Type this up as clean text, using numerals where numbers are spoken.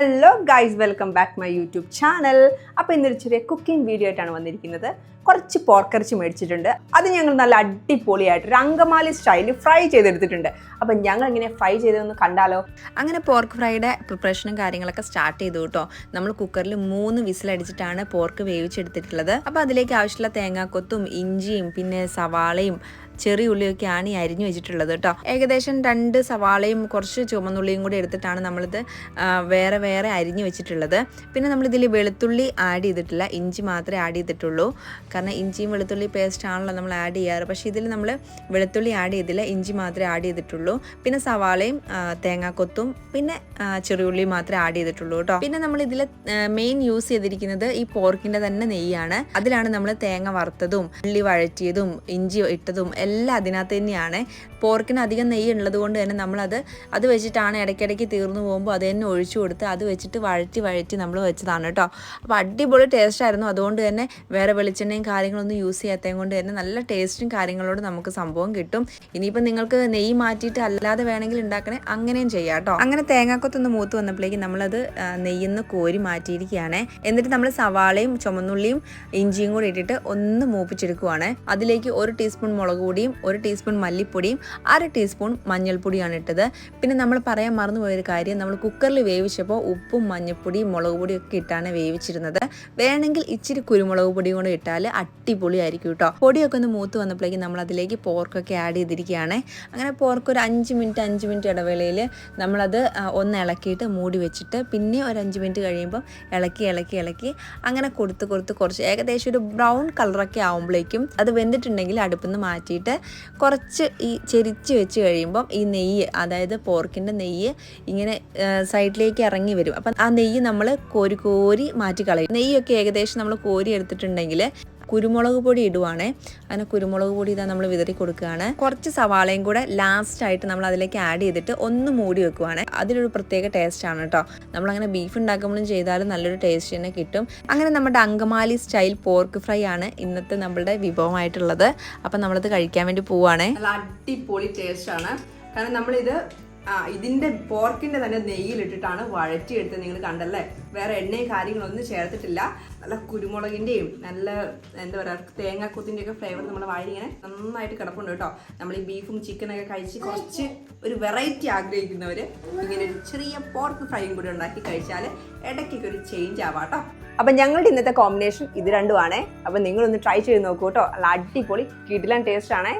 Hello guys, welcome back my YouTube channel. അപ്പോൾ ഇന്നൊരു ചെറിയ കുക്കിംഗ് വീഡിയോ ആയിട്ടാണ് വന്നിരിക്കുന്നത്. കുറച്ച് പോർക്കിറച്ചി മേടിച്ചിട്ടുണ്ട്. അത് ഞങ്ങൾ നല്ല അടിപൊളിയായിട്ട് ഒരു അങ്കമാലി സ്റ്റൈലിൽ ഫ്രൈ ചെയ്തെടുത്തിട്ടുണ്ട്. അപ്പം ഞങ്ങൾ ഇങ്ങനെ ഫ്രൈ ചെയ്തതെന്ന് കണ്ടാലോ? അങ്ങനെ പോർക്ക് ഫ്രൈയുടെ പ്രിപ്പറേഷനും കാര്യങ്ങളൊക്കെ സ്റ്റാർട്ട് ചെയ്തു കേട്ടോ. നമ്മൾ കുക്കറിൽ 3 വിസിലടിച്ചിട്ടാണ് പോർക്ക് വേവിച്ചെടുത്തിട്ടുള്ളത്. അപ്പോൾ അതിലേക്ക് ആവശ്യമുള്ള തേങ്ങാക്കൊത്തും ഇഞ്ചിയും പിന്നെ സവാളയും ചെറിയ ഉള്ളിയൊക്കെയാണ് ഈ അരിഞ്ഞു വെച്ചിട്ടുള്ളത് കേട്ടോ. ഏകദേശം 2 സവാളയും കുറച്ച് ചുമന്നുള്ളിയും കൂടി എടുത്തിട്ടാണ് നമ്മളിത് വേറെ വേറെ അരിഞ്ഞു വെച്ചിട്ടുള്ളത്. പിന്നെ നമ്മളിതിൽ വെളുത്തുള്ളി ആഡ് ചെയ്തിട്ടില്ല, ഇഞ്ചി മാത്രമേ ആഡ് ചെയ്തിട്ടുള്ളൂ. കാരണം ഇഞ്ചിയും വെളുത്തുള്ളി പേസ്റ്റ് ആണല്ലോ നമ്മൾ ആഡ് ചെയ്യാറ്. പക്ഷേ ഇതിൽ നമ്മൾ വെളുത്തുള്ളി ആഡ് ചെയ്തില്ല, ഇഞ്ചി മാത്രമേ ആഡ് ചെയ്തിട്ടുള്ളൂ. പിന്നെ സവാളയും തേങ്ങാക്കൊത്തും പിന്നെ ചെറിയുള്ളിയും മാത്രമേ ആഡ് ചെയ്തിട്ടുള്ളൂ കേട്ടോ. പിന്നെ നമ്മൾ ഇതിൽ മെയിൻ യൂസ് ചെയ്തിരിക്കുന്നത് ഈ പോർക്കിൻ്റെ തന്നെ നെയ്യാണ്. അതിലാണ് നമ്മൾ തേങ്ങ വറുത്തതും ഉള്ളി വഴറ്റിയതും ഇഞ്ചി ഇട്ടതും എല്ലാം അതിനകത്ത് തന്നെയാണ്. പോർക്കിന് അധികം നെയ്യ് ഉള്ളത് കൊണ്ട് തന്നെ അത് വെച്ചിട്ടാണ് ഇടയ്ക്കിടയ്ക്ക് തീർന്നു പോകുമ്പോൾ അത് തന്നെ ഒഴിച്ചു കൊടുത്ത് അത് വെച്ചിട്ട് വഴറ്റി നമ്മൾ വെച്ചതാണ് കേട്ടോ. അപ്പോൾ അടിപൊളി ടേസ്റ്റ് ആയിരുന്നു. അതുകൊണ്ട് തന്നെ വേറെ വെളിച്ചെണ്ണയും കാര്യങ്ങളൊന്നും യൂസ് ചെയ്യാത്തത് കൊണ്ട് തന്നെ നല്ല ടേസ്റ്റും കാര്യങ്ങളോട് നമുക്ക് സംഭവം കിട്ടും. ഇനിയിപ്പോൾ നിങ്ങൾക്ക് നെയ്യ് മാറ്റിയിട്ട് അല്ലാതെ വേണമെങ്കിൽ ഉണ്ടാക്കണേ അങ്ങനെയും ചെയ്യാം കേട്ടോ. അങ്ങനെ തേങ്ങാക്കൊത്തൊന്ന് മൂത്ത് വന്നപ്പോഴേക്കും നമ്മളത് നെയ്യിൽ നിന്ന് കോരി മാറ്റിയിരിക്കുകയാണ്. എന്നിട്ട് നമ്മൾ സവാളയും ചുമന്നുള്ളിയും ഇഞ്ചിയും കൂടി ഇട്ടിട്ട് ഒന്ന് മൂപ്പിച്ചെടുക്കുവാണ്. അതിലേക്ക് 1 ടീസ്പൂൺ മുളക് പൊടിയും 1 ടീസ്പൂൺ മല്ലിപ്പൊടിയും 1/2 ടീസ്പൂൺ മഞ്ഞൾപ്പൊടിയാണ് ഇട്ടത്. പിന്നെ നമ്മൾ പറയാൻ മറന്നുപോയൊരു കാര്യം, നമ്മൾ കുക്കറിൽ വേവിച്ചപ്പോൾ ഉപ്പും മഞ്ഞൾപ്പൊടിയും മുളക് പൊടിയും ഒക്കെ ഇട്ടാണ് വേവിച്ചിരുന്നത്. വേണമെങ്കിൽ ഇച്ചിരി കുരുമുളക് പൊടിയും കൂടെ ഇട്ടാൽ അടിപൊളിയായിരിക്കും കേട്ടോ. പൊടിയൊക്കെ ഒന്ന് മൂത്ത് വന്നപ്പോഴേക്കും നമ്മൾ അതിലേക്ക് പോർക്കൊക്കെ ആഡ് ചെയ്തിരിക്കുകയാണ്. അങ്ങനെ പോർക്ക് ഒരു 5 മിനിറ്റ് ഇടവേളയിൽ നമ്മളത് ഒന്ന് ഇളക്കിയിട്ട് മൂടി വെച്ചിട്ട് പിന്നെ ഒരു 5 മിനിറ്റ് കഴിയുമ്പം ഇളക്കി അങ്ങനെ കൊടുത്ത് കുറച്ച് ഏകദേശം ഒരു ബ്രൗൺ കളറൊക്കെ ആകുമ്പോഴേക്കും അത് വെന്തിട്ടുണ്ടെങ്കിൽ അടുപ്പിൽ നിന്ന് മാറ്റിയിട്ട് കുറച്ച് ഈ ചെരിച്ച് വെച്ച് കഴിയുമ്പം ഈ നെയ്യ്, അതായത് പോർക്കിൻ്റെ നെയ്യ് ഇങ്ങനെ സൈഡിലേക്ക് ഇറങ്ങി വരും. അപ്പം ആ നെയ്യ് നമ്മൾ കോരി മാറ്റി കളയും. നെയ്യൊക്കെ ഏകദേശം നമ്മൾ കോരി എടുത്തിട്ടുണ്ടെങ്കിൽ കുരുമുളക് പൊടി ഇടുവാണ്. അങ്ങനെ കുരുമുളക് പൊടി ഇതാ നമ്മൾ വിതറി കൊടുക്കുകയാണ്. കുറച്ച് സവാളയും കൂടെ ലാസ്റ്റായിട്ട് നമ്മൾ അതിലേക്ക് ആഡ് ചെയ്തിട്ട് ഒന്ന് മൂടി വെക്കുവാണ്. അതിലൊരു പ്രത്യേക ടേസ്റ്റാണ് കേട്ടോ. നമ്മളങ്ങനെ ബീഫ് ഉണ്ടാക്കുമ്പോഴും ചെയ്താലും നല്ലൊരു ടേസ്റ്റ് തന്നെ കിട്ടും. അങ്ങനെ നമ്മുടെ അങ്കമാലി സ്റ്റൈൽ പോർക്ക് ഫ്രൈ ആണ് ഇന്നത്തെ നമ്മളുടെ വിഭവമായിട്ടുള്ളത്. അപ്പം നമ്മളത് കഴിക്കാൻ വേണ്ടി പോവാണ്. നല്ല അടിപൊളി ടേസ്റ്റാണ്. കാരണം നമ്മളിത് ഇതിൻ്റെ പോർക്കിൻ്റെ തന്നെ നെയ്യിലിട്ടിട്ടാണ് വഴറ്റിയെടുത്ത്. നിങ്ങൾ കണ്ടല്ലേ, വേറെ എണ്ണയും കാര്യങ്ങളൊന്നും ചേർത്തിട്ടില്ല. നല്ല കുരുമുളകിൻ്റെയും നല്ല എന്താ പറയുക തേങ്ങാക്കൊത്തിൻ്റെ ഒക്കെ ഫ്ലേവർ നമ്മുടെ വായിൽ ഇങ്ങനെ നന്നായിട്ട് കിടപ്പുണ്ട് കേട്ടോ. നമ്മൾ ഈ ബീഫും ചിക്കനൊക്കെ കഴിച്ച് കുറച്ച് ഒരു വെറൈറ്റി ആഗ്രഹിക്കുന്നവർ ഇങ്ങനെ ഒരു ചെറിയ പോർക്ക് ഫ്രൈയും കൂടി ഉണ്ടാക്കി കഴിച്ചാൽ ഇടയ്ക്കൊക്കെ ഒരു ചേഞ്ച് ആവാം കേട്ടോ. അപ്പം ഞങ്ങളുടെ ഇന്നത്തെ കോമ്പിനേഷൻ ഇത് രണ്ടുമാണേ. അപ്പം നിങ്ങളൊന്ന് ട്രൈ ചെയ്ത് നോക്കൂ കേട്ടോ. നല്ല അടിപൊളി കിടിലൻ ടേസ്റ്റ് ആണേ.